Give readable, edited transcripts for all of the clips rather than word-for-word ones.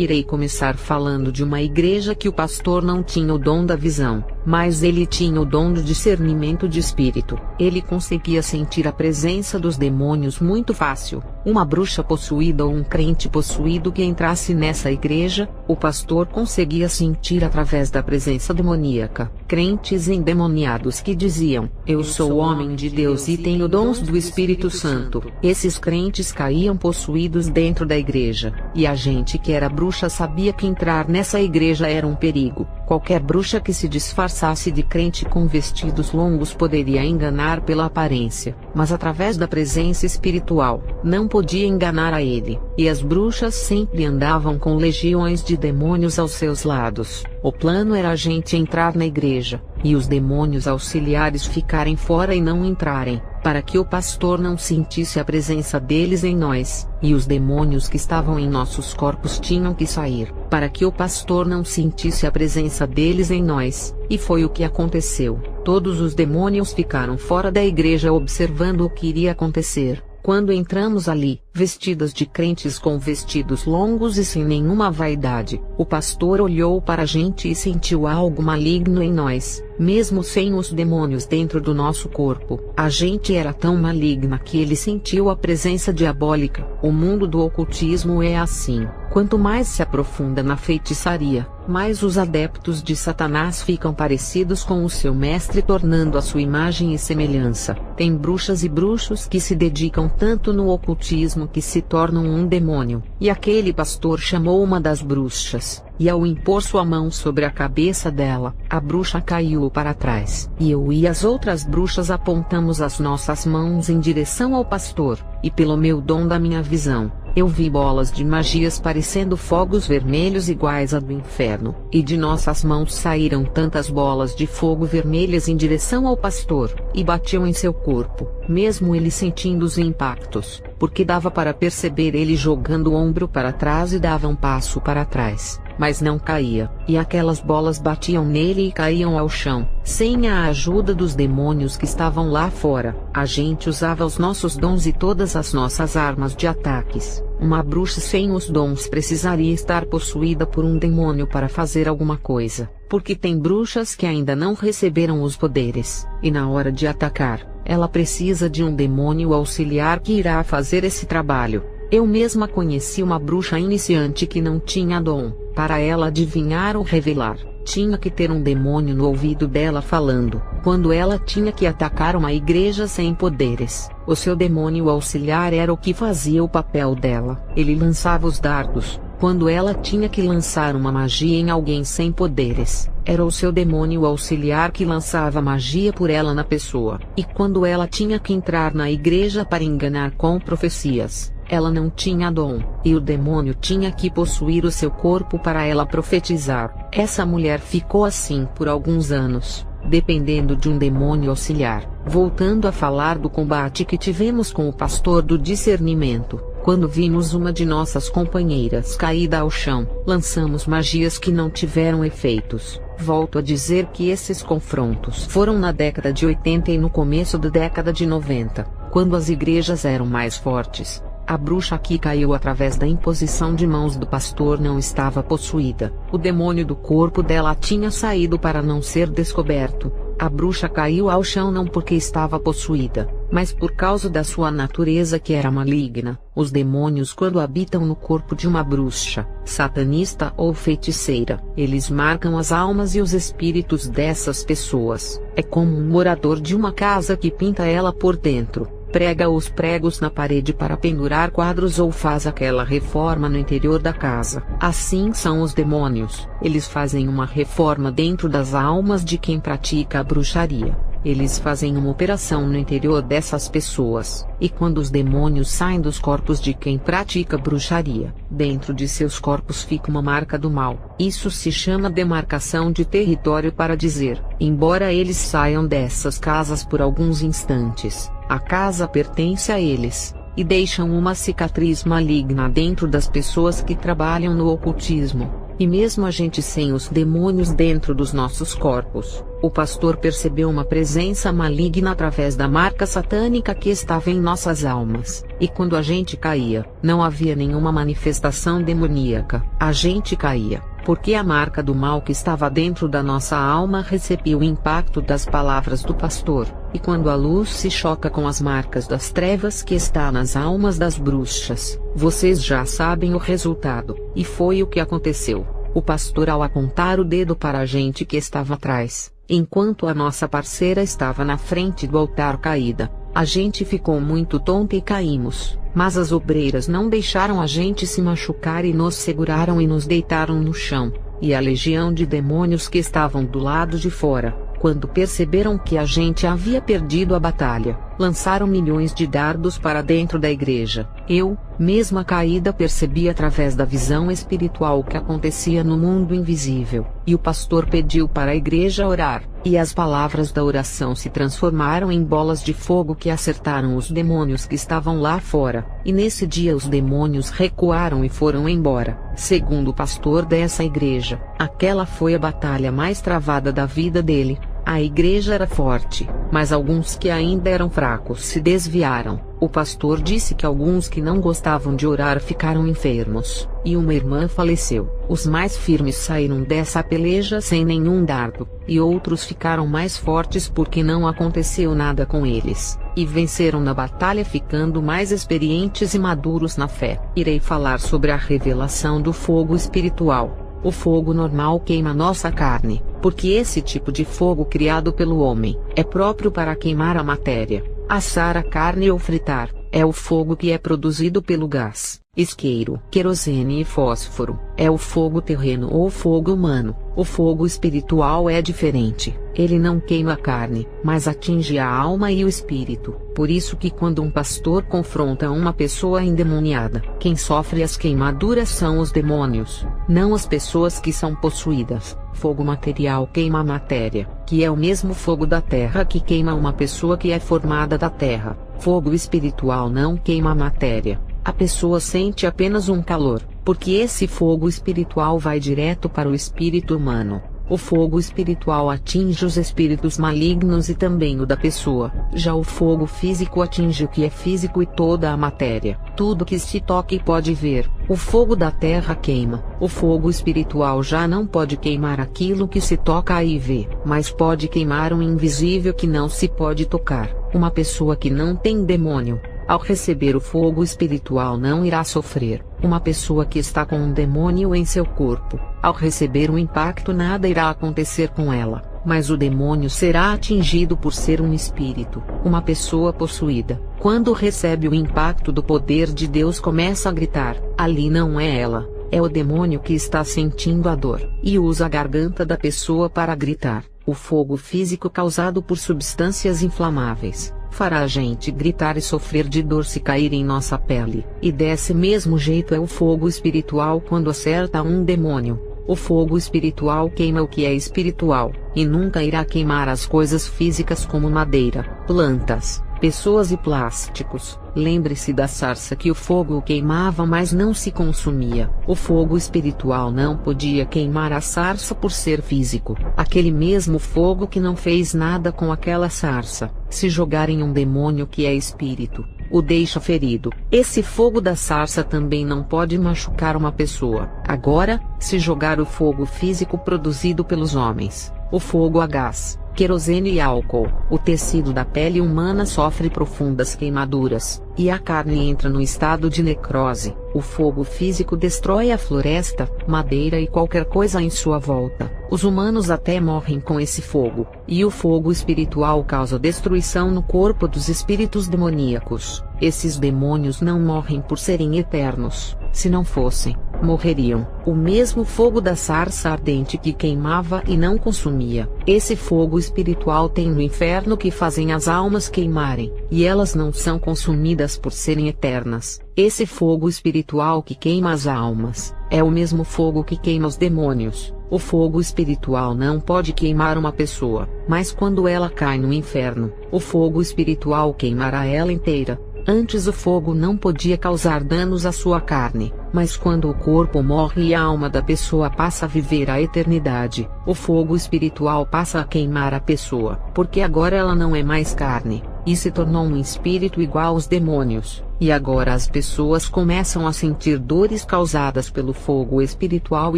Irei começar falando de uma igreja que o pastor não tinha o dom da visão, mas ele tinha o dom do discernimento de espírito. Ele conseguia sentir a presença dos demônios muito fácil. Uma bruxa possuída ou um crente possuído que entrasse nessa igreja, o pastor conseguia sentir através da presença demoníaca. Crentes endemoniados que diziam: "Eu sou homem de Deus e tenho dons do Espírito Santo." Esses crentes caíam possuídos dentro da igreja, e a gente que era bruxa sabia que entrar nessa igreja era um perigo. Qualquer bruxa que se disfarçasse de crente com vestidos longos poderia enganar pela aparência, mas através da presença espiritual, não podia enganar a ele. E as bruxas sempre andavam com legiões de demônios aos seus lados. O plano era a gente entrar na igreja, e os demônios auxiliares ficarem fora e não entrarem, para que o pastor não sentisse a presença deles em nós, e os demônios que estavam em nossos corpos tinham que sair, para que o pastor não sentisse a presença deles em nós, e foi o que aconteceu. Todos os demônios ficaram fora da igreja observando o que iria acontecer. Quando entramos ali, vestidas de crentes com vestidos longos e sem nenhuma vaidade, o pastor olhou para a gente e sentiu algo maligno em nós, mesmo sem os demônios dentro do nosso corpo. A gente era tão maligna que ele sentiu a presença diabólica. O mundo do ocultismo é assim. Quanto mais se aprofunda na feitiçaria, mais os adeptos de Satanás ficam parecidos com o seu mestre, tornando a sua imagem e semelhança. Tem bruxas e bruxos que se dedicam tanto no ocultismo que se tornam um demônio. E aquele pastor chamou uma das bruxas, e ao impor sua mão sobre a cabeça dela, a bruxa caiu para trás. E eu e as outras bruxas apontamos as nossas mãos em direção ao pastor, e pelo meu dom da minha visão, eu vi bolas de magias parecendo fogos vermelhos iguais a do inferno, e de nossas mãos saíram tantas bolas de fogo vermelhas em direção ao pastor, e batiam em seu corpo, mesmo ele sentindo os impactos, porque dava para perceber ele jogando o ombro para trás e dava um passo para trás, mas não caía, e aquelas bolas batiam nele e caíam ao chão, sem a ajuda dos demônios que estavam lá fora. A gente usava os nossos dons e todas as nossas armas de ataques. Uma bruxa sem os dons precisaria estar possuída por um demônio para fazer alguma coisa, porque tem bruxas que ainda não receberam os poderes, e na hora de atacar, ela precisa de um demônio auxiliar que irá fazer esse trabalho. Eu mesma conheci uma bruxa iniciante que não tinha dom. Para ela adivinhar ou revelar, tinha que ter um demônio no ouvido dela falando. Quando ela tinha que atacar uma igreja sem poderes, o seu demônio auxiliar era o que fazia o papel dela. Ele lançava os dardos. Quando ela tinha que lançar uma magia em alguém sem poderes, era o seu demônio auxiliar que lançava magia por ela na pessoa. E quando ela tinha que entrar na igreja para enganar com profecias, ela não tinha dom, e o demônio tinha que possuir o seu corpo para ela profetizar. Essa mulher ficou assim por alguns anos, dependendo de um demônio auxiliar. Voltando a falar do combate que tivemos com o pastor do discernimento, quando vimos uma de nossas companheiras caída ao chão, lançamos magias que não tiveram efeitos. Volto a dizer que esses confrontos foram na década de 80 e no começo da década de 90, quando as igrejas eram mais fortes. A bruxa que caiu através da imposição de mãos do pastor não estava possuída. O demônio do corpo dela tinha saído para não ser descoberto. A bruxa caiu ao chão não porque estava possuída, mas por causa da sua natureza que era maligna. Os demônios, quando habitam no corpo de uma bruxa, satanista ou feiticeira, eles marcam as almas e os espíritos dessas pessoas. É como um morador de uma casa que pinta ela por dentro, prega os pregos na parede para pendurar quadros ou faz aquela reforma no interior da casa. Assim são os demônios. Eles fazem uma reforma dentro das almas de quem pratica a bruxaria. Eles fazem uma operação no interior dessas pessoas, e quando os demônios saem dos corpos de quem pratica bruxaria, dentro de seus corpos fica uma marca do mal. Isso se chama demarcação de território, para dizer, embora eles saiam dessas casas por alguns instantes, a casa pertence a eles, e deixam uma cicatriz maligna dentro das pessoas que trabalham no ocultismo. e mesmo a gente sem os demônios dentro dos nossos corpos, o pastor percebeu uma presença maligna através da marca satânica que estava em nossas almas, e quando a gente caía, não havia nenhuma manifestação demoníaca. A gente caía porque a marca do mal que estava dentro da nossa alma recebia o impacto das palavras do pastor, e quando a luz se choca com as marcas das trevas que está nas almas das bruxas, vocês já sabem o resultado, e foi o que aconteceu. O pastor, ao apontar o dedo para a gente que estava atrás, enquanto a nossa parceira estava na frente do altar caída, a gente ficou muito tonta e caímos, mas as obreiras não deixaram a gente se machucar e nos seguraram e nos deitaram no chão, e a legião de demônios que estavam do lado de fora, quando perceberam que a gente havia perdido a batalha, lançaram milhões de dardos para dentro da igreja. Eu, mesma caída, percebi através da visão espiritual o que acontecia no mundo invisível, e o pastor pediu para a igreja orar, e as palavras da oração se transformaram em bolas de fogo que acertaram os demônios que estavam lá fora, e nesse dia os demônios recuaram e foram embora. Segundo o pastor dessa igreja, aquela foi a batalha mais travada da vida dele. A igreja era forte, mas alguns que ainda eram fracos se desviaram. O pastor disse que alguns que não gostavam de orar ficaram enfermos, e uma irmã faleceu. Os mais firmes saíram dessa peleja sem nenhum dardo, e outros ficaram mais fortes porque não aconteceu nada com eles, e venceram na batalha ficando mais experientes e maduros na fé. Irei falar sobre a revelação do fogo espiritual. O fogo normal queima nossa carne, porque esse tipo de fogo criado pelo homem é próprio para queimar a matéria, assar a carne ou fritar. É o fogo que é produzido pelo gás, isqueiro, querosene e fósforo. É o fogo terreno ou fogo humano. O fogo espiritual é diferente. Ele não queima a carne, mas atinge a alma e o espírito. Por isso que quando um pastor confronta uma pessoa endemoniada, quem sofre as queimaduras são os demônios, não as pessoas que são possuídas. Fogo material queima a matéria, que é o mesmo fogo da terra que queima uma pessoa que é formada da terra. Fogo espiritual não queima a matéria. A pessoa sente apenas um calor, porque esse fogo espiritual vai direto para o espírito humano. O fogo espiritual atinge os espíritos malignos e também o da pessoa. Já o fogo físico atinge o que é físico e toda a matéria, tudo que se toca e pode ver. O fogo da terra queima. O fogo espiritual já não pode queimar aquilo que se toca e vê, mas pode queimar um invisível que não se pode tocar. Uma pessoa que não tem demônio, ao receber o fogo espiritual, não irá sofrer. Uma pessoa que está com um demônio em seu corpo, ao receber o impacto, nada irá acontecer com ela, mas o demônio será atingido por ser um espírito. Uma pessoa possuída, quando recebe o impacto do poder de Deus, começa a gritar. Ali não é ela, é o demônio que está sentindo a dor, e usa a garganta da pessoa para gritar. O fogo físico causado por substâncias inflamáveis fará a gente gritar e sofrer de dor se cair em nossa pele. E desse mesmo jeito é o fogo espiritual quando acerta um demônio. O fogo espiritual queima o que é espiritual, e nunca irá queimar as coisas físicas como madeira, plantas, pessoas e plásticos. Lembre-se da sarça que o fogo o queimava, mas não se consumia. O fogo espiritual não podia queimar a sarça por ser físico. Aquele mesmo fogo que não fez nada com aquela sarça, se jogar em um demônio que é espírito, o deixa ferido. Esse fogo da sarça também não pode machucar uma pessoa. Agora, se jogar o fogo físico produzido pelos homens, o fogo a gás, querosene e álcool, o tecido da pele humana sofre profundas queimaduras, e a carne entra no estado de necrose. O fogo físico destrói a floresta, madeira e qualquer coisa em sua volta. Os humanos até morrem com esse fogo, e o fogo espiritual causa destruição no corpo dos espíritos demoníacos. Esses demônios não morrem por serem eternos. Se não fossem, morreriam. O mesmo fogo da sarça ardente que queimava e não consumia. Esse fogo espiritual tem no inferno que fazem as almas queimarem, e elas não são consumidas por serem eternas. Esse fogo espiritual que queima as almas, é o mesmo fogo que queima os demônios. O fogo espiritual não pode queimar uma pessoa, mas quando ela cai no inferno, o fogo espiritual queimará ela inteira. Antes o fogo não podia causar danos à sua carne, Mas quando o corpo morre e a alma da pessoa passa a viver a eternidade, o fogo espiritual passa a queimar a pessoa, porque agora ela não é mais carne, e se tornou um espírito igual aos demônios, e agora as pessoas começam a sentir dores causadas pelo fogo espiritual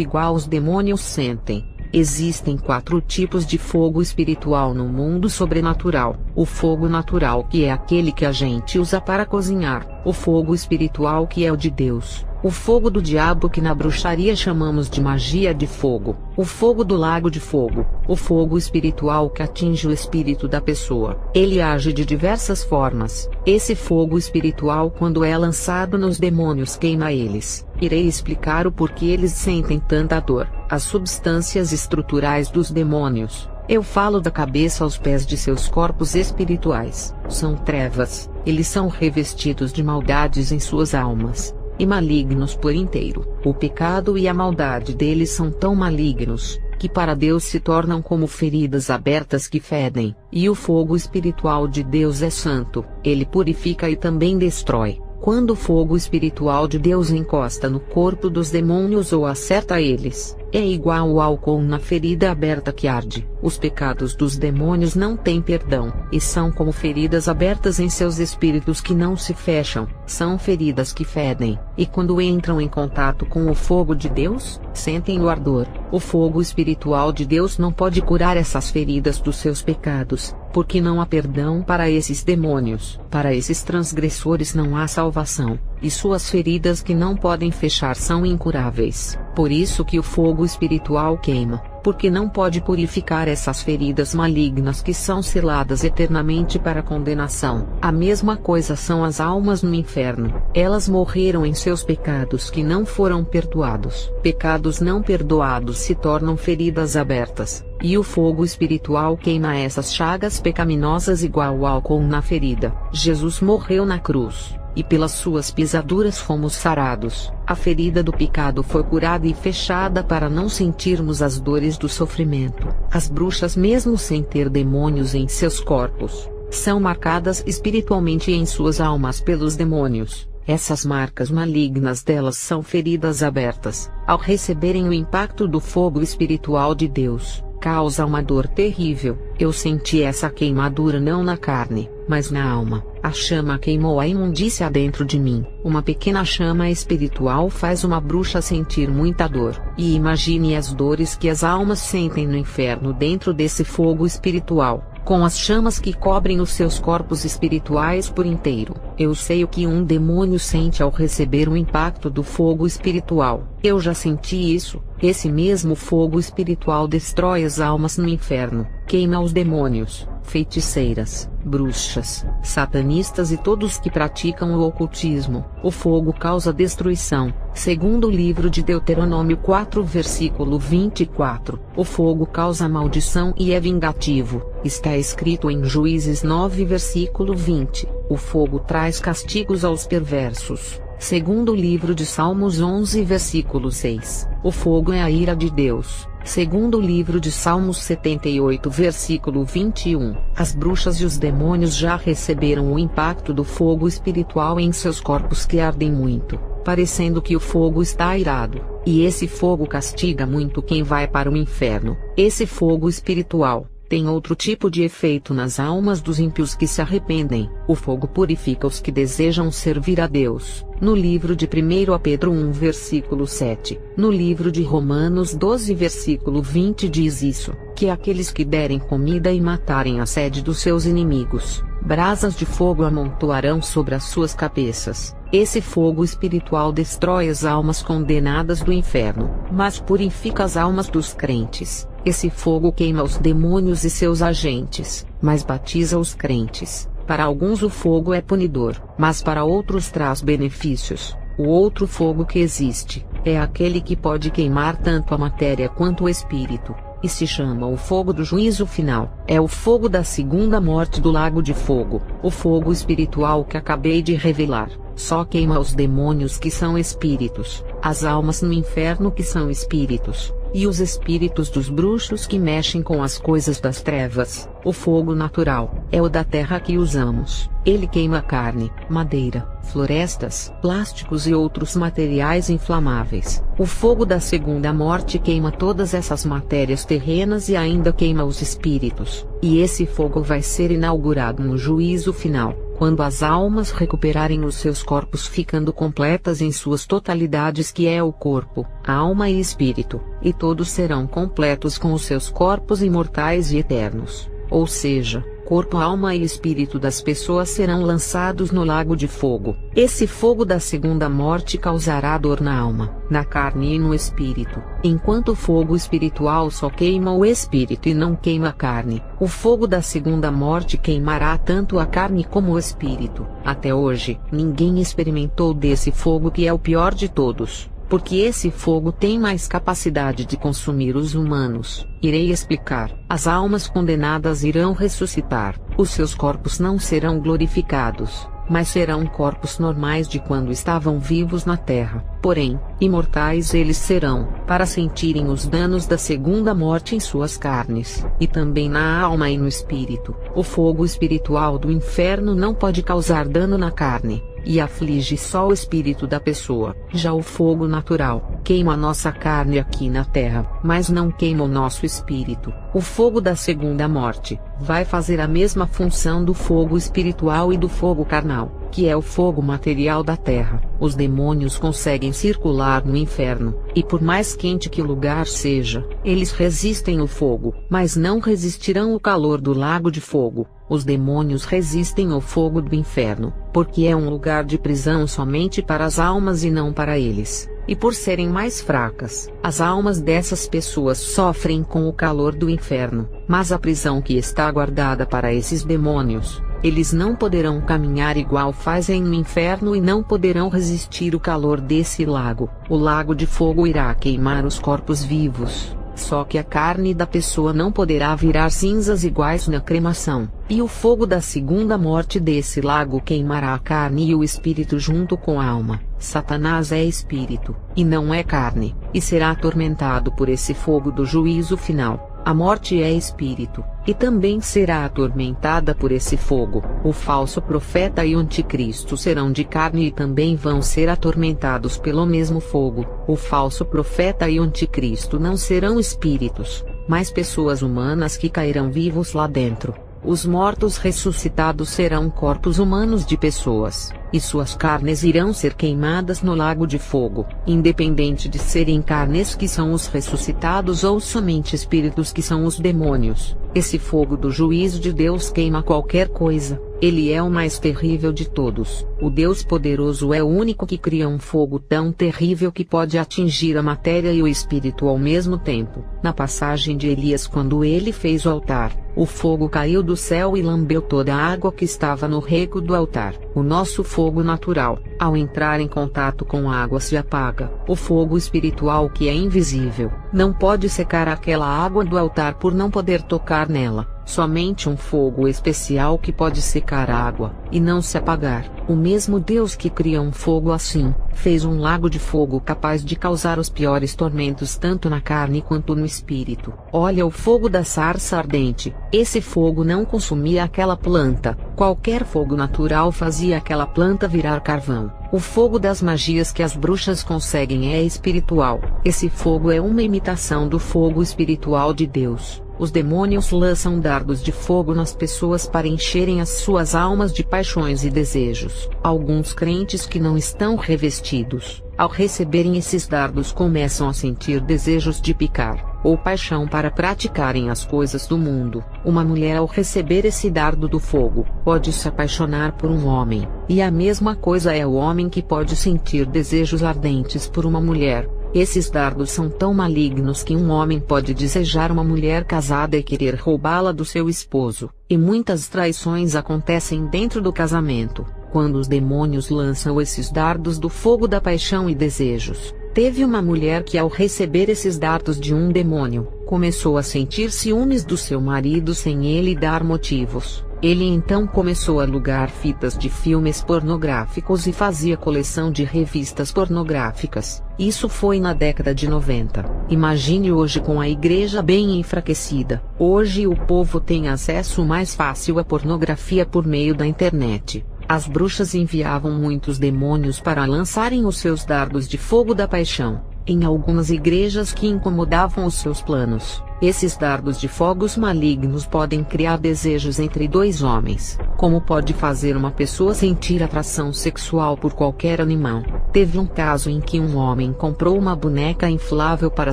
igual aos demônios sentem. Existem 4 tipos de fogo espiritual no mundo sobrenatural: o fogo natural, que é aquele que a gente usa para cozinhar; o fogo espiritual, que é o de Deus; o fogo do diabo, que na bruxaria chamamos de magia de fogo; o fogo do lago de fogo; o fogo espiritual que atinge o espírito da pessoa. Ele age de diversas formas. Esse fogo espiritual, quando é lançado nos demônios, queima eles. Irei explicar o porquê eles sentem tanta dor. As substâncias estruturais dos demônios. Eu falo da cabeça aos pés de seus corpos espirituais. São trevas. Eles são revestidos de maldades em suas almas, e malignos por inteiro. O pecado e a maldade deles são tão malignos, que para Deus se tornam como feridas abertas que fedem. E o fogo espiritual de Deus é santo. Ele purifica e também destrói. Quando o fogo espiritual de Deus encosta no corpo dos demônios ou acerta eles, é igual ao álcool na ferida aberta que arde. Os pecados dos demônios não têm perdão, e são como feridas abertas em seus espíritos que não se fecham. São feridas que fedem, e quando entram em contato com o fogo de Deus, sentem o ardor. O fogo espiritual de Deus não pode curar essas feridas dos seus pecados, porque não há perdão para esses demônios. Para esses transgressores não há salvação, e suas feridas que não podem fechar são incuráveis. Por isso que o fogo espiritual queima, porque não pode purificar essas feridas malignas que são seladas eternamente para condenação. A mesma coisa são as almas no inferno. Elas morreram em seus pecados que não foram perdoados. Pecados não perdoados se tornam feridas abertas, e o fogo espiritual queima essas chagas pecaminosas igual ao álcool na ferida. Jesus morreu na cruz, e pelas suas pisaduras fomos sarados. A ferida do pecado foi curada e fechada para não sentirmos as dores do sofrimento. As bruxas, mesmo sem ter demônios em seus corpos, são marcadas espiritualmente em suas almas pelos demônios. Essas marcas malignas delas são feridas abertas. Ao receberem o impacto do fogo espiritual de Deus, causa uma dor terrível. Eu senti essa queimadura não na carne, mas na alma. A chama queimou a imundícia dentro de mim. Uma pequena chama espiritual faz uma bruxa sentir muita dor. E imagine as dores que as almas sentem no inferno dentro desse fogo espiritual, com as chamas que cobrem os seus corpos espirituais por inteiro. Eu sei o que um demônio sente ao receber o impacto do fogo espiritual. Eu já senti isso. Esse mesmo fogo espiritual destrói as almas no inferno, queima os demônios, feiticeiras, bruxas, satanistas e todos que praticam o ocultismo. O fogo causa destruição. Segundo o livro de Deuteronômio 4 versículo 24, o fogo causa maldição e é vingativo. Está escrito em Juízes 9 versículo 20, o fogo traz castigos aos perversos. Segundo o livro de Salmos 11 versículo 6, o fogo é a ira de Deus. Segundo o livro de Salmos 78 versículo 21, as bruxas e os demônios já receberam o impacto do fogo espiritual em seus corpos que ardem muito, parecendo que o fogo está irado, e esse fogo castiga muito quem vai para o inferno. Esse fogo espiritual tem outro tipo de efeito nas almas dos ímpios que se arrependem. O fogo purifica os que desejam servir a Deus. No livro de 1 Pedro 1 versículo 7, no livro de Romanos 12 versículo 20 diz isso, que aqueles que derem comida e matarem a sede dos seus inimigos, brasas de fogo amontoarão sobre as suas cabeças. Esse fogo espiritual destrói as almas condenadas do inferno, mas purifica as almas dos crentes. Esse fogo queima os demônios e seus agentes, mas batiza os crentes. Para alguns o fogo é punidor, mas para outros traz benefícios. O outro fogo que existe, é aquele que pode queimar tanto a matéria quanto o espírito, e se chama o fogo do juízo final. É o fogo da segunda morte do lago de fogo. O fogo espiritual que acabei de revelar, só queima os demônios que são espíritos, as almas no inferno que são espíritos. e os espíritos dos bruxos que mexem com as coisas das trevas. O fogo natural é o da terra que usamos. Ele queima carne, madeira, florestas, plásticos e outros materiais inflamáveis. O fogo da segunda morte queima todas essas matérias terrenas e ainda queima os espíritos. E esse fogo vai ser inaugurado no juízo final, quando as almas recuperarem os seus corpos, ficando completas em suas totalidades, que é o corpo, alma e espírito, e todos serão completos com os seus corpos imortais e eternos. Ou seja, corpo, alma e espírito das pessoas serão lançados no lago de fogo. Esse fogo da segunda morte causará dor na alma, na carne e no espírito, enquanto o fogo espiritual só queima o espírito e não queima a carne. O fogo da segunda morte queimará tanto a carne como o espírito. Até hoje, ninguém experimentou desse fogo, que é o pior de todos, porque esse fogo tem mais capacidade de consumir os humanos. Irei explicar. As almas condenadas irão ressuscitar. Os seus corpos não serão glorificados, mas serão corpos normais de quando estavam vivos na terra. Porém, imortais eles serão, para sentirem os danos da segunda morte em suas carnes, e também na alma e no espírito. O fogo espiritual do inferno não pode causar dano na carne, e aflige só o espírito da pessoa. Já o fogo natural queima a nossa carne aqui na terra, mas não queima o nosso espírito. O fogo da segunda morte vai fazer a mesma função do fogo espiritual e do fogo carnal, que é o fogo material da terra. Os demônios conseguem circular no inferno, e por mais quente que o lugar seja, eles resistem o fogo, mas não resistirão o calor do lago de fogo. Os demônios resistem ao fogo do inferno, porque é um lugar de prisão somente para as almas e não para eles. E por serem mais fracas, as almas dessas pessoas sofrem com o calor do inferno, mas a prisão que está guardada para esses demônios, eles não poderão caminhar igual fazem no inferno e não poderão resistir o calor desse lago. O lago de fogo irá queimar os corpos vivos, só que a carne da pessoa não poderá virar cinzas iguais na cremação. E o fogo da segunda morte desse lago queimará a carne e o espírito junto com a alma. Satanás é espírito, e não é carne, e será atormentado por esse fogo do juízo final. A morte é espírito, e também será atormentada por esse fogo. O falso profeta e o anticristo serão de carne e também vão ser atormentados pelo mesmo fogo. O falso profeta e o anticristo não serão espíritos, mas pessoas humanas que cairão vivos lá dentro. Os mortos ressuscitados serão corpos humanos de pessoas, e suas carnes irão ser queimadas no lago de fogo, independente de serem carnes que são os ressuscitados ou somente espíritos que são os demônios. Esse fogo do juízo de Deus queima qualquer coisa. Ele é o mais terrível de todos. O Deus poderoso é o único que cria um fogo tão terrível que pode atingir a matéria e o espírito ao mesmo tempo. Na passagem de Elias, quando ele fez o altar, o fogo caiu do céu e lambeu toda a água que estava no rego do altar. O nosso fogo natural, ao entrar em contato com a água, se apaga. O fogo espiritual, que é invisível, não pode secar aquela água do altar por não poder tocar nela. Somente um fogo especial que pode secar a água, e não se apagar. O mesmo Deus que cria um fogo assim, fez um lago de fogo capaz de causar os piores tormentos tanto na carne quanto no espírito. Olha o fogo da sarça ardente. Esse fogo não consumia aquela planta. Qualquer fogo natural fazia aquela planta virar carvão. O fogo das magias que as bruxas conseguem é espiritual. Esse fogo é uma imitação do fogo espiritual de Deus. Os demônios lançam dardos de fogo nas pessoas para encherem as suas almas de paixões e desejos. Alguns crentes que não estão revestidos, ao receberem esses dardos, começam a sentir desejos de picar, ou paixão para praticarem as coisas do mundo. Uma mulher, ao receber esse dardo do fogo, pode se apaixonar por um homem, e a mesma coisa é o homem que pode sentir desejos ardentes por uma mulher. Esses dardos são tão malignos que um homem pode desejar uma mulher casada e querer roubá-la do seu esposo, e muitas traições acontecem dentro do casamento, quando os demônios lançam esses dardos do fogo da paixão e desejos. Teve uma mulher que, ao receber esses dardos de um demônio, começou a sentir ciúmes do seu marido sem ele dar motivos, Ele então começou a alugar fitas de filmes pornográficos e fazia coleção de revistas pornográficas. Isso foi na década de 90. Imagine hoje com a igreja bem enfraquecida. Hoje o povo tem acesso mais fácil à pornografia por meio da internet. As bruxas enviavam muitos demônios para lançarem os seus dardos de fogo da paixão em algumas igrejas que incomodavam os seus planos. Esses dardos de fogos malignos podem criar desejos entre dois homens, como pode fazer uma pessoa sentir atração sexual por qualquer animal. Teve um caso em que um homem comprou uma boneca inflável para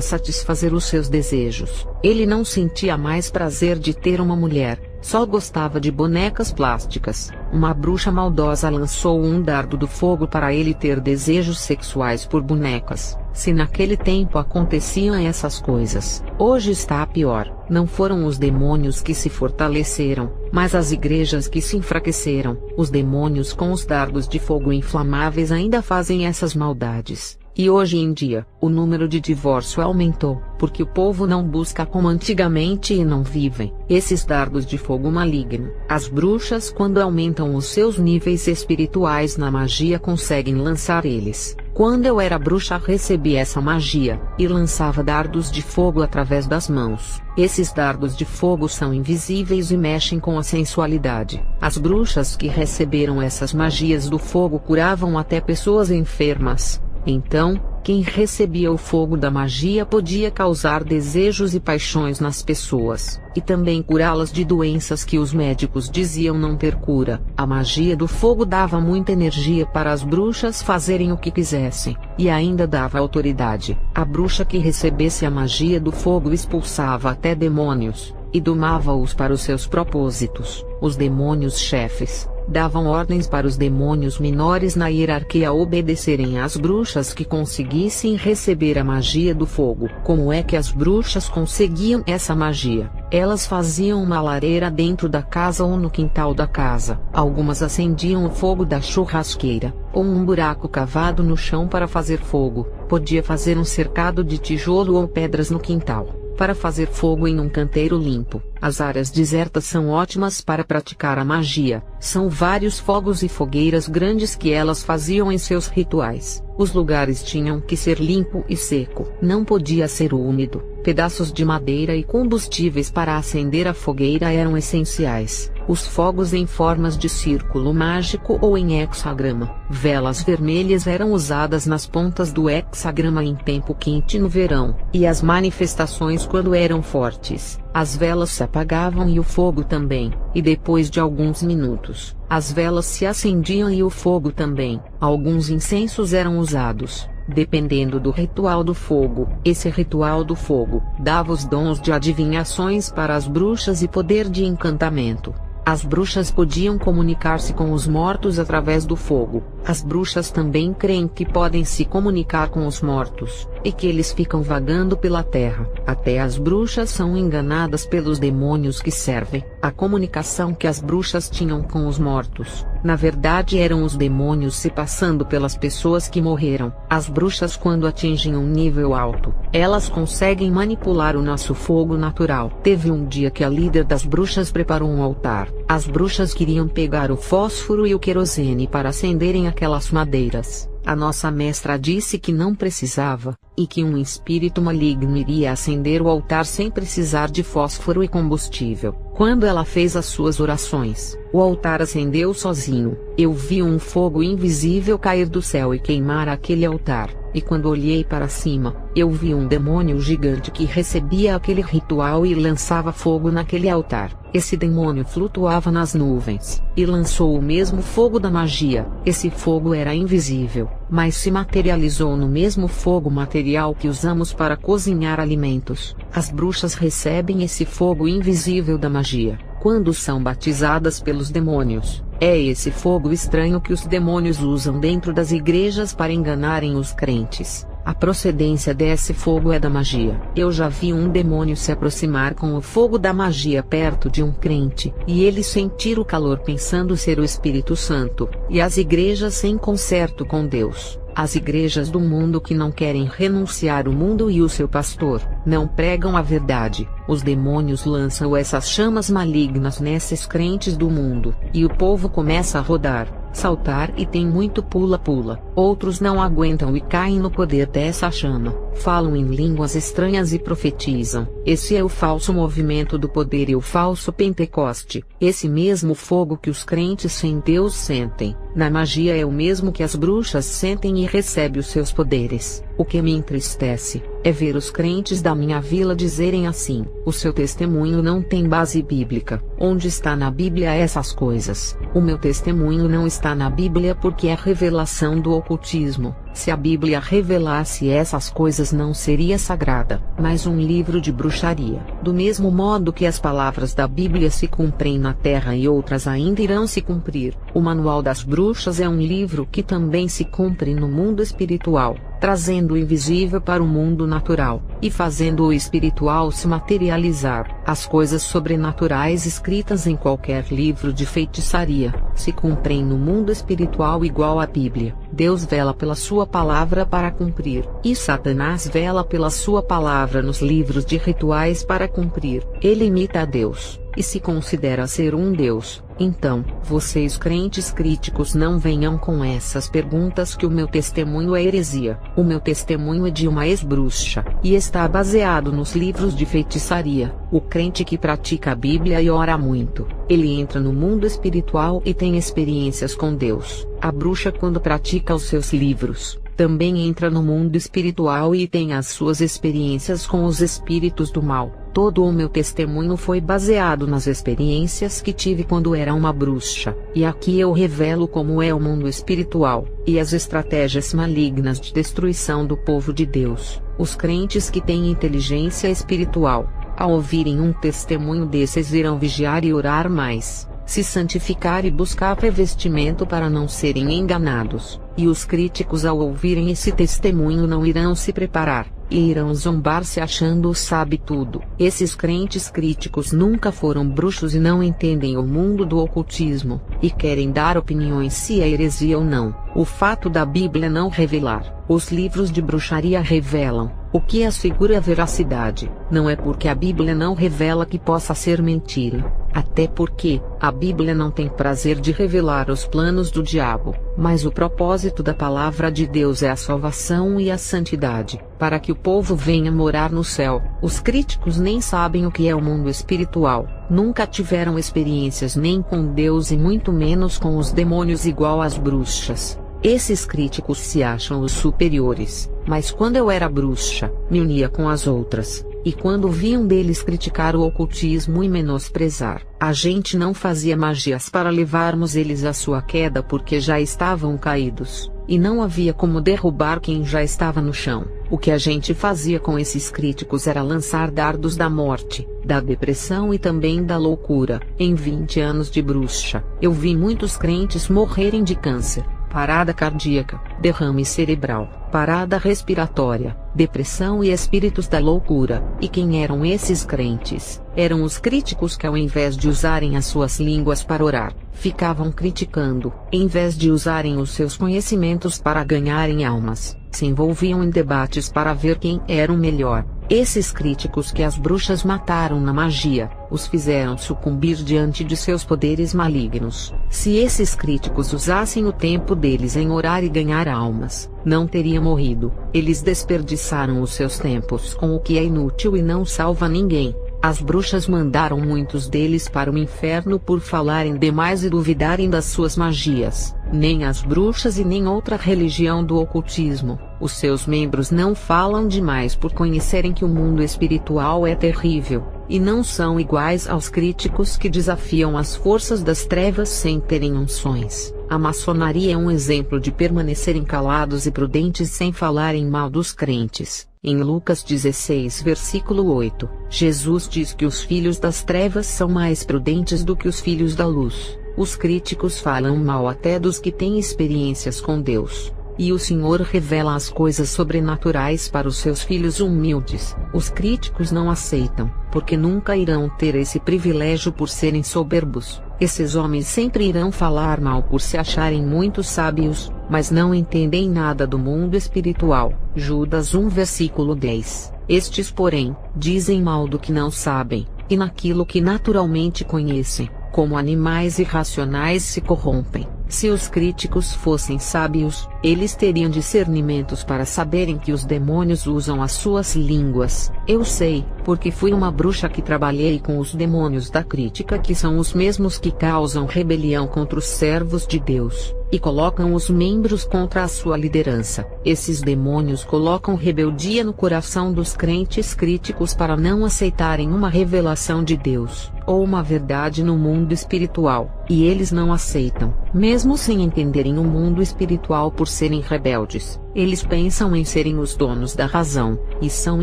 satisfazer os seus desejos. Ele não sentia mais prazer de ter uma mulher, só gostava de bonecas plásticas. Uma bruxa maldosa lançou um dardo do fogo para ele ter desejos sexuais por bonecas. Se naquele tempo aconteciam essas coisas, hoje está pior. Não foram os demônios que se fortaleceram, mas as igrejas que se enfraqueceram. Os demônios com os dardos de fogo inflamáveis ainda fazem essas maldades. E hoje em dia, o número de divórcio aumentou, porque o povo não busca como antigamente e não vivem esses dardos de fogo maligno. As bruxas, quando aumentam os seus níveis espirituais na magia, conseguem lançar eles. Quando eu era bruxa, recebi essa magia, e lançava dardos de fogo através das mãos. Esses dardos de fogo são invisíveis e mexem com a sensualidade. As bruxas que receberam essas magias do fogo curavam até pessoas enfermas. Então, quem recebia o fogo da magia podia causar desejos e paixões nas pessoas, e também curá-las de doenças que os médicos diziam não ter cura. A magia do fogo dava muita energia para as bruxas fazerem o que quisessem, e ainda dava autoridade. A bruxa que recebesse a magia do fogo expulsava até demônios, e domava-os para os seus propósitos. Os demônios chefes davam ordens para os demônios menores na hierarquia obedecerem às bruxas que conseguissem receber a magia do fogo. Como é que as bruxas conseguiam essa magia? Elas faziam uma lareira dentro da casa ou no quintal da casa. Algumas acendiam o fogo da churrasqueira, ou um buraco cavado no chão para fazer fogo. Podia fazer um cercado de tijolo ou pedras no quintal, para fazer fogo em um canteiro limpo. As áreas desertas são ótimas para praticar a magia. São vários fogos e fogueiras grandes que elas faziam em seus rituais. Os lugares tinham que ser limpo e seco. Não podia ser úmido. Pedaços de madeira e combustíveis para acender a fogueira eram essenciais. Os fogos em formas de círculo mágico ou em hexagrama. Velas vermelhas eram usadas nas pontas do hexagrama em tempo quente no verão, e as manifestações quando eram fortes. As velas se apagavam e o fogo também, e depois de alguns minutos, as velas se acendiam e o fogo também. Alguns incensos eram usados, dependendo do ritual do fogo. Esse ritual do fogo dava os dons de adivinhações para as bruxas e poder de encantamento. As bruxas podiam comunicar-se com os mortos através do fogo. As bruxas também creem que podem se comunicar com os mortos, e que eles ficam vagando pela terra. Até as bruxas são enganadas pelos demônios que servem. A comunicação que as bruxas tinham com os mortos, na verdade eram os demônios se passando pelas pessoas que morreram. As bruxas, quando atingem um nível alto, elas conseguem manipular o nosso fogo natural. Teve um dia que a líder das bruxas preparou um altar. As bruxas queriam pegar o fósforo e o querosene para acenderem aquelas madeiras. A nossa mestra disse que não precisava, e que um espírito maligno iria acender o altar sem precisar de fósforo e combustível. Quando ela fez as suas orações, o altar acendeu sozinho. Eu vi um fogo invisível cair do céu e queimar aquele altar, e quando olhei para cima, eu vi um demônio gigante que recebia aquele ritual e lançava fogo naquele altar. Esse demônio flutuava nas nuvens, e lançou o mesmo fogo da magia. Esse fogo era invisível, mas se materializou no mesmo fogo material que usamos para cozinhar alimentos. As bruxas recebem esse fogo invisível da magia quando são batizadas pelos demônios. É esse fogo estranho que os demônios usam dentro das igrejas para enganarem os crentes. A procedência desse fogo é da magia. Eu já vi um demônio se aproximar com o fogo da magia perto de um crente, e ele sentir o calor pensando ser o Espírito Santo, e as igrejas sem conserto com Deus. As igrejas do mundo que não querem renunciar o mundo e o seu pastor, não pregam a verdade. Os demônios lançam essas chamas malignas nesses crentes do mundo, e o povo começa a rodar, saltar e tem muito pula-pula. Outros não aguentam e caem no poder dessa chama, falam em línguas estranhas e profetizam. Esse é o falso movimento do poder e o falso Pentecoste, esse mesmo fogo que os crentes sem Deus sentem. Na magia é o mesmo que as bruxas sentem e recebe os seus poderes. O que me entristece é ver os crentes da minha vila dizerem assim: o seu testemunho não tem base bíblica. Onde está na Bíblia essas coisas? O meu testemunho não está na Bíblia porque é revelação do ocultismo. Se a Bíblia revelasse essas coisas não seria sagrada, mas um livro de bruxaria. Do mesmo modo que as palavras da Bíblia se cumprem na terra e outras ainda irão se cumprir, o Manual das Bruxas é um livro que também se cumpre no mundo espiritual, trazendo o invisível para o mundo natural, e fazendo o espiritual se materializar. As coisas sobrenaturais escritas em qualquer livro de feitiçaria, se cumprem no mundo espiritual igual à Bíblia. Deus vela pela sua palavra para cumprir, e Satanás vela pela sua palavra nos livros de rituais para cumprir. Ele imita a Deus, e se considera ser um Deus. Então, vocês crentes críticos não venham com essas perguntas que o meu testemunho é heresia. O meu testemunho é de uma ex-bruxa, e está baseado nos livros de feitiçaria. O crente que pratica a Bíblia e ora muito, ele entra no mundo espiritual e tem experiências com Deus. A bruxa, quando pratica os seus livros, também entra no mundo espiritual e tem as suas experiências com os espíritos do mal. Todo o meu testemunho foi baseado nas experiências que tive quando era uma bruxa, e aqui eu revelo como é o mundo espiritual, e as estratégias malignas de destruição do povo de Deus. Os crentes que têm inteligência espiritual, ao ouvirem um testemunho desses, irão vigiar e orar mais, se santificar e buscar revestimento para não serem enganados. E os críticos, ao ouvirem esse testemunho, não irão se preparar, e irão zombar se achando sabe tudo. Esses crentes críticos nunca foram bruxos e não entendem o mundo do ocultismo, e querem dar opiniões se é heresia ou não. O fato da Bíblia não revelar, os livros de bruxaria revelam, o que assegura a veracidade. Não é porque a Bíblia não revela que possa ser mentira, até porque a Bíblia não tem prazer de revelar os planos do diabo, mas o propósito da palavra de Deus é a salvação e a santidade, para que o povo venha morar no céu. Os críticos nem sabem o que é o mundo espiritual, nunca tiveram experiências nem com Deus e muito menos com os demônios igual às bruxas. Esses críticos se acham os superiores, mas quando eu era bruxa, me unia com as outras, e quando vi um deles criticar o ocultismo e menosprezar, a gente não fazia magias para levarmos eles à sua queda porque já estavam caídos, e não havia como derrubar quem já estava no chão. O que a gente fazia com esses críticos era lançar dardos da morte, da depressão e também da loucura. Em 20 anos de bruxa, eu vi muitos crentes morrerem de câncer, parada cardíaca, derrame cerebral, parada respiratória, depressão e espíritos da loucura. E quem eram esses crentes? Eram os críticos que, ao invés de usarem as suas línguas para orar, ficavam criticando, em vez de usarem os seus conhecimentos para ganharem almas, se envolviam em debates para ver quem era o melhor. Esses críticos que as bruxas mataram na magia, os fizeram sucumbir diante de seus poderes malignos. Se esses críticos usassem o tempo deles em orar e ganhar almas, não teriam morrido. Eles desperdiçaram os seus tempos com o que é inútil e não salva ninguém. As bruxas mandaram muitos deles para o inferno por falarem demais e duvidarem das suas magias. Nem as bruxas e nem outra religião do ocultismo, os seus membros não falam demais por conhecerem que o mundo espiritual é terrível, e não são iguais aos críticos que desafiam as forças das trevas sem terem unções. A maçonaria é um exemplo de permanecerem calados e prudentes sem falarem mal dos crentes. Em Lucas 16 versículo 8, Jesus diz que os filhos das trevas são mais prudentes do que os filhos da luz. Os críticos falam mal até dos que têm experiências com Deus, e o Senhor revela as coisas sobrenaturais para os seus filhos humildes. Os críticos não aceitam, porque nunca irão ter esse privilégio por serem soberbos. Esses homens sempre irão falar mal por se acharem muito sábios, mas não entendem nada do mundo espiritual. Judas 1 versículo 10. Estes, porém, dizem mal do que não sabem, e naquilo que naturalmente conhecem, como animais irracionais se corrompem. Se os críticos fossem sábios, eles teriam discernimentos para saberem que os demônios usam as suas línguas. Eu sei, porque fui uma bruxa que trabalhei com os demônios da crítica, que são os mesmos que causam rebelião contra os servos de Deus, e colocam os membros contra a sua liderança. Esses demônios colocam rebeldia no coração dos crentes críticos para não aceitarem uma revelação de Deus, ou uma verdade no mundo espiritual, e eles não aceitam, mesmo sem entenderem o mundo espiritual por serem rebeldes. Eles pensam em serem os donos da razão, e são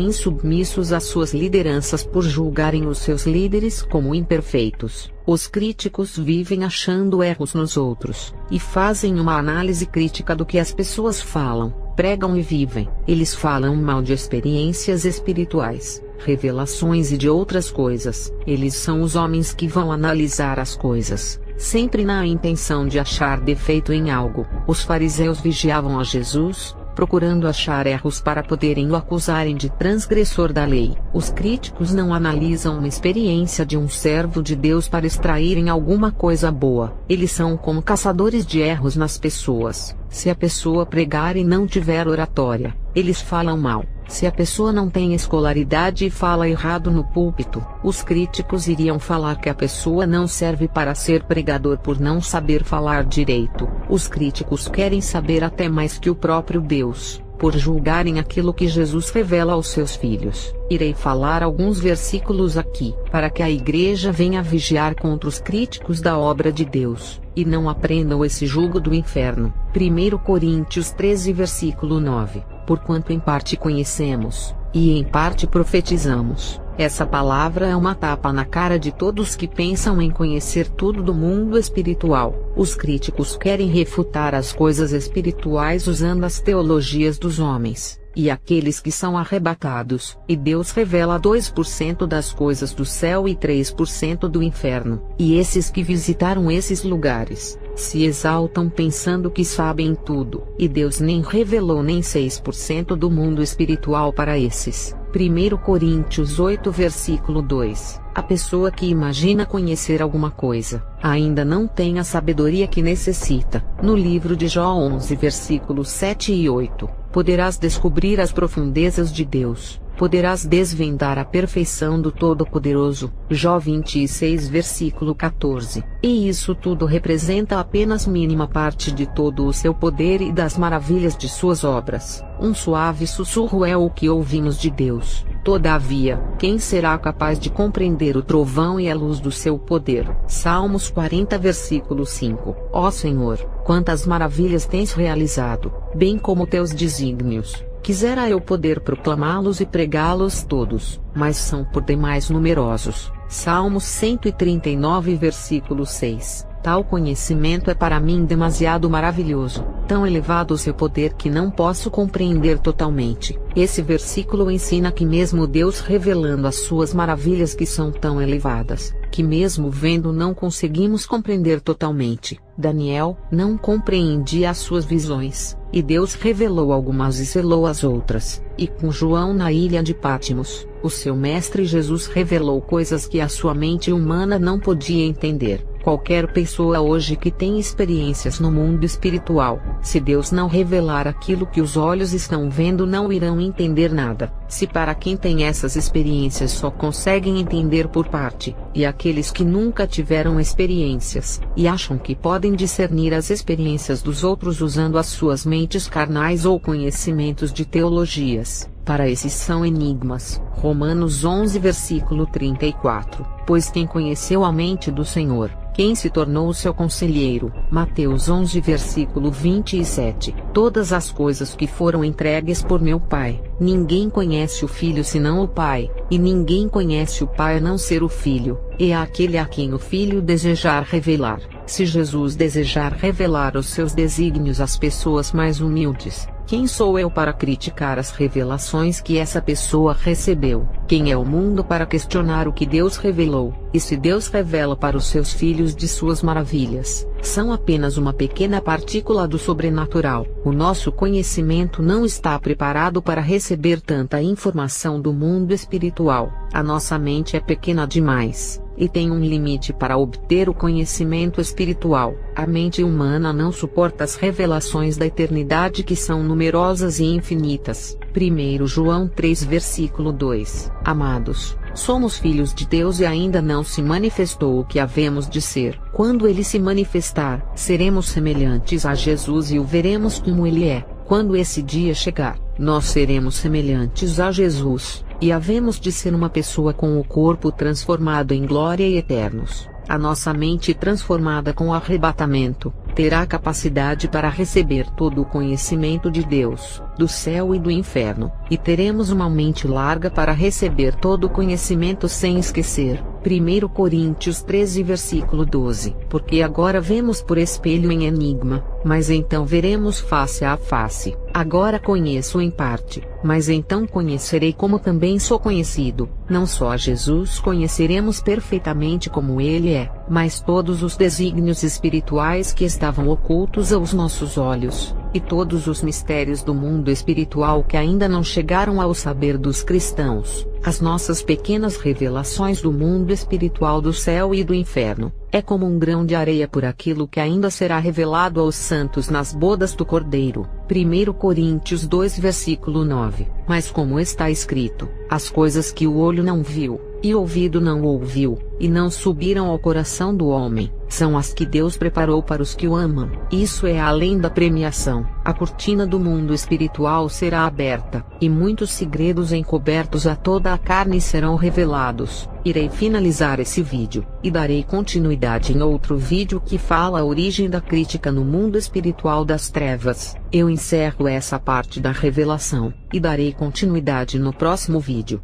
insubmissos às suas lideranças por julgarem os seus líderes como imperfeitos. Os críticos vivem achando erros nos outros, e fazem uma análise crítica do que as pessoas falam, pregam e vivem. Eles falam mal de experiências espirituais, revelações e de outras coisas. Eles são os homens que vão analisar as coisas, sempre na intenção de achar defeito em algo. Os fariseus vigiavam a Jesus, procurando achar erros para poderem o acusarem de transgressor da lei. Os críticos não analisam uma experiência de um servo de Deus para extraírem alguma coisa boa. Eles são como caçadores de erros nas pessoas. Se a pessoa pregar e não tiver oratória, eles falam mal. Se a pessoa não tem escolaridade e fala errado no púlpito, os críticos iriam falar que a pessoa não serve para ser pregador por não saber falar direito. Os críticos querem saber até mais que o próprio Deus, por julgarem aquilo que Jesus revela aos seus filhos. Irei falar alguns versículos aqui, para que a igreja venha vigiar contra os críticos da obra de Deus, e não aprendam esse jugo do inferno. 1 Coríntios 13 versículo 9. Porquanto em parte conhecemos, e em parte profetizamos. Essa palavra é uma tapa na cara de todos que pensam em conhecer tudo do mundo espiritual. Os críticos querem refutar as coisas espirituais usando as teologias dos homens, e aqueles que são arrebatados. E Deus revela 2% das coisas do céu e 3% do inferno. E esses que visitaram esses lugares se exaltam pensando que sabem tudo, e Deus nem revelou nem 6% do mundo espiritual para esses. 1 Coríntios 8 versículo 2. A pessoa que imagina conhecer alguma coisa, ainda não tem a sabedoria que necessita. No livro de Jó 11 versículos 7 e 8. Poderás descobrir as profundezas de Deus, poderás desvendar a perfeição do Todo-Poderoso. Jó 26 versículo 14. E isso tudo representa apenas mínima parte de todo o seu poder e das maravilhas de suas obras. Um suave sussurro é o que ouvimos de Deus. Todavia, quem será capaz de compreender o trovão e a luz do seu poder? Salmos 40 versículo 5. Ó Senhor, quantas maravilhas tens realizado, bem como teus desígnios. Quisera eu poder proclamá-los e pregá-los todos, mas são por demais numerosos. Salmos 139 versículo 6. Tal conhecimento é para mim demasiado maravilhoso, tão elevado o seu poder que não posso compreender totalmente. Esse versículo ensina que mesmo Deus revelando as suas maravilhas que são tão elevadas, que mesmo vendo não conseguimos compreender totalmente. Daniel não compreendia as suas visões, e Deus revelou algumas e selou as outras. E com João na ilha de Pátimos, o seu mestre Jesus revelou coisas que a sua mente humana não podia entender. Qualquer pessoa hoje que tem experiências no mundo espiritual, se Deus não revelar aquilo que os olhos estão vendo, não irão entender nada. Se para quem tem essas experiências só conseguem entender por parte, e aqueles que nunca tiveram experiências, e acham que podem discernir as experiências dos outros usando as suas mentes carnais ou conhecimentos de teologias, para esses são enigmas. Romanos 11 versículo 34. Pois quem conheceu a mente do Senhor, quem se tornou seu conselheiro. Mateus 11 versículo 27. Todas as coisas que foram entregues por meu Pai, ninguém conhece o Filho senão o Pai, e ninguém conhece o Pai a não ser o Filho, e aquele a quem o Filho desejar revelar. Se Jesus desejar revelar os seus desígnios às pessoas mais humildes, quem sou eu para criticar as revelações que essa pessoa recebeu? Quem é o mundo para questionar o que Deus revelou? E se Deus revela para os seus filhos de suas maravilhas, são apenas uma pequena partícula do sobrenatural. O nosso conhecimento não está preparado para receber tanta informação do mundo espiritual. A nossa mente é pequena demais, e tem um limite para obter o conhecimento espiritual. A mente humana não suporta as revelações da eternidade que são numerosas e infinitas. 1 João 3 versículo 2. Amados, somos filhos de Deus e ainda não se manifestou o que havemos de ser. Quando ele se manifestar, seremos semelhantes a Jesus e o veremos como ele é. Quando esse dia chegar, nós seremos semelhantes a Jesus, e havemos de ser uma pessoa com o corpo transformado em glória e eternos. A nossa mente transformada com o arrebatamento, terá capacidade para receber todo o conhecimento de Deus, do céu e do inferno, e teremos uma mente larga para receber todo o conhecimento sem esquecer. 1 Coríntios 13 versículo 12. Porque agora vemos por espelho em enigma, mas então veremos face a face. Agora conheço em parte, mas então conhecerei como também sou conhecido. Não só a Jesus conheceremos perfeitamente como ele é, mas todos os desígnios espirituais que estavam ocultos aos nossos olhos, e todos os mistérios do mundo espiritual que ainda não chegaram ao saber dos cristãos. As nossas pequenas revelações do mundo espiritual do céu e do inferno, é como um grão de areia por aquilo que ainda será revelado aos santos nas bodas do Cordeiro. 1 Coríntios 2 versículo 9. Mas como está escrito, as coisas que o olho não viu, e o ouvido não ouviu, e não subiram ao coração do homem, são as que Deus preparou para os que o amam. Isso é além da premiação. A cortina do mundo espiritual será aberta, e muitos segredos encobertos a toda a carne serão revelados. Irei finalizar esse vídeo, e darei continuidade em outro vídeo que fala a origem da crítica no mundo espiritual das trevas. Eu encerro essa parte da revelação, e darei continuidade no próximo vídeo.